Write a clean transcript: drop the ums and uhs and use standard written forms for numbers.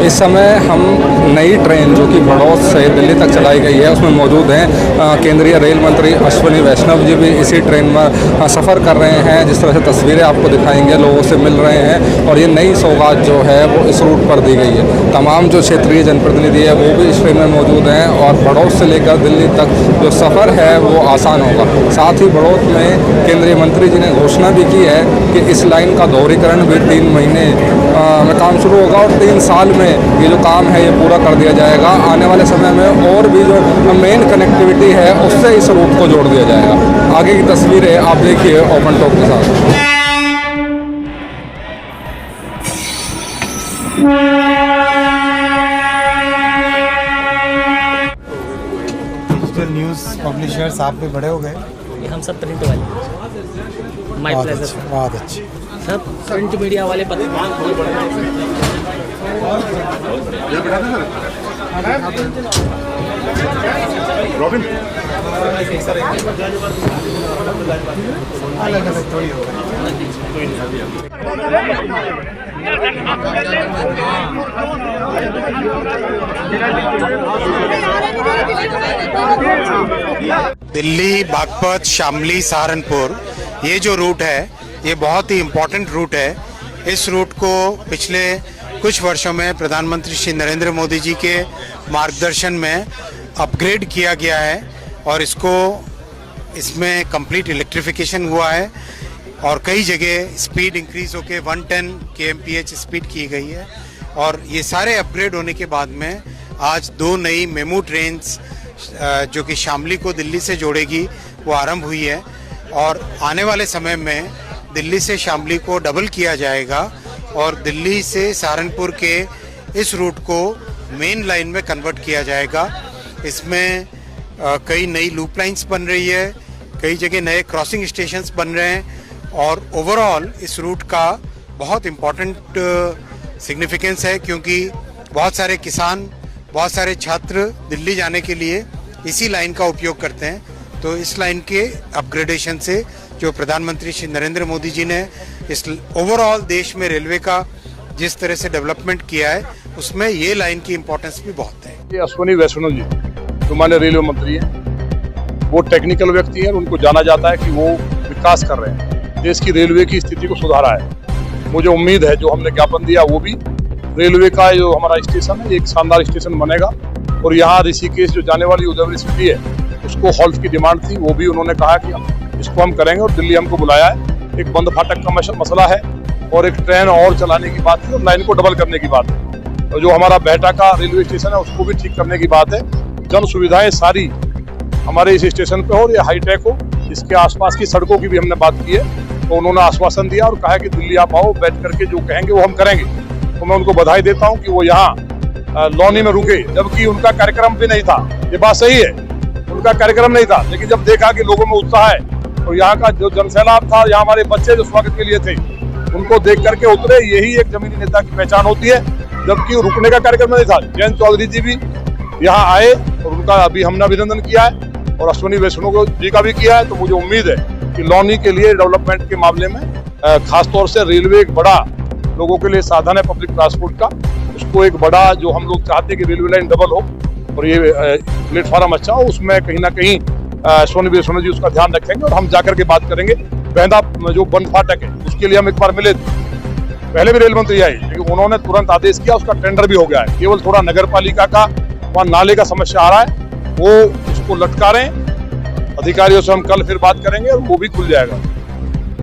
इस समय हम नई ट्रेन जो कि बड़ौद से दिल्ली तक चलाई गई है उसमें मौजूद हैं। केंद्रीय रेल मंत्री अश्विनी वैष्णव जी भी इसी ट्रेन में सफ़र कर रहे हैं। जिस तरह से तस्वीरें आपको दिखाएंगे, लोगों से मिल रहे हैं और ये नई सौगात जो है वो इस रूट पर दी गई है। तमाम जो क्षेत्रीय जनप्रतिनिधि है वो भी इस ट्रेन में मौजूद हैं और बड़ौद से लेकर दिल्ली तक जो सफ़र है वो आसान होगा। साथ ही बड़ौद में केंद्रीय मंत्री जी ने घोषणा भी की है कि इस लाइन का दोहरीकरण भी 3 महीने में काम शुरू होगा और 3 साल में ये जो काम है ये पूरा कर दिया जाएगा। आने वाले समय में और भी जो मेन कनेक्टिविटी है उससे इस रूट को जोड़ दिया जाएगा। आगे की तस्वीरें आप देखिए ओपन टॉक के साथ। डिजिटल न्यूज़ पब्लिशर्स आप भी बड़े हो गए। हम सब प्रिंट वाले। My pleasure. बहुत अच्छे। सब प्रिंट मीडिया वाले रॉबिन अलग अलग थोड़ी हो दिल्ली, बागपत, शामली, सहारनपुर, ये जो रूट है ये बहुत ही इम्पोर्टेंट रूट है। इस रूट को पिछले कुछ वर्षों में प्रधानमंत्री श्री नरेंद्र मोदी जी के मार्गदर्शन में अपग्रेड किया गया है और इसमें कंप्लीट इलेक्ट्रिफिकेशन हुआ है और कई जगह स्पीड इंक्रीज होके 110 kmph स्पीड की गई है। और ये सारे अपग्रेड होने के बाद में आज 2 नई मेमू ट्रेन्स जो कि शामली को दिल्ली से जोड़ेगी वो आरंभ हुई है और आने वाले समय में दिल्ली से शामली को डबल किया जाएगा और दिल्ली से सहारनपुर के इस रूट को मेन लाइन में कन्वर्ट किया जाएगा। इसमें कई नई लूप लाइंस बन रही है, कई जगह नए क्रॉसिंग स्टेशंस बन रहे हैं और ओवरऑल इस रूट का बहुत इम्पोर्टेंट सिग्निफिकेंस है क्योंकि बहुत सारे किसान, बहुत सारे छात्र दिल्ली जाने के लिए इसी लाइन का उपयोग करते हैं। तो इस लाइन के अपग्रेडेशन से जो प्रधानमंत्री श्री नरेंद्र मोदी जी ने इस ओवरऑल देश में रेलवे का जिस तरह से डेवलपमेंट किया है उसमें ये लाइन की इम्पोर्टेंस भी बहुत है। ये अश्विनी वैष्णव जी जो माननीय रेलवे मंत्री हैं, वो टेक्निकल व्यक्ति हैं, उनको जाना जाता है कि वो विकास कर रहे हैं, देश की रेलवे की स्थिति को सुधारा है। मुझे उम्मीद है जो हमने ज्ञापन दिया वो भी रेलवे का जो हमारा स्टेशन है एक शानदार स्टेशन बनेगा और यहाँ ऋषिकेश जो जाने वाली उदयवरी सिटी है उसको हॉल्ट की डिमांड थी, वो भी उन्होंने कहा कि इसको हम करेंगे और दिल्ली हमको बुलाया है। एक बंद फाटक का मसला है और एक ट्रेन और चलाने की बात है और लाइन को डबल करने की बात है और जो हमारा बेहटा का रेलवे स्टेशन है उसको भी ठीक करने की बात है। जन सुविधाएं सारी हमारे इस स्टेशन पे हो और ये हाईटेक हो, इसके आसपास की सड़कों की भी हमने बात की है। तो उन्होंने आश्वासन दिया और कहा कि दिल्ली आप आओ, बैठ करके जो कहेंगे वो हम करेंगे। तो मैं उनको बधाई देता हूँ कि वो यहाँ लौनी में रुके, जबकि उनका कार्यक्रम भी नहीं था। ये बात सही है, उनका कार्यक्रम नहीं था, लेकिन जब देखा कि लोगों में उत्साह है तो यहाँ का जो जनसैलाब था, यहाँ हमारे बच्चे जो स्वागत के लिए थे उनको देख करके उतरे। यही एक जमीनी नेता की पहचान होती है, जबकि रुकने का कार्यक्रम नहीं था। जयंत चौधरी जी भी यहाँ आए और उनका अभी हमने अभिनंदन किया है और अश्विनी वैष्णव जी का भी किया है। तो मुझे उम्मीद है कि लौनी के लिए डेवलपमेंट के मामले में खासतौर से रेलवे एक बड़ा लोगों के लिए साधन है पब्लिक ट्रांसपोर्ट का, उसको एक बड़ा जो हम लोग चाहते हैं कि रेलवे लाइन डबल हो और ये प्लेटफॉर्म अच्छा हो, उसमें कहीं ना कहीं अश्विनी वैष्णव जी उसका ध्यान रखेंगे और हम जाकर के बात करेंगे। बहदा जो बंद फाटक है उसके लिए हम एक बार मिले थे, पहले भी रेल मंत्री आए, लेकिन उन्होंने तुरंत आदेश किया, उसका टेंडर भी हो गया है। केवल थोड़ा नगर पालिका का वहाँ नाले का समस्या आ रहा है, वो उसको लटका रहे हैं। अधिकारियों से हम कल फिर बात करेंगे और वो भी खुल जाएगा।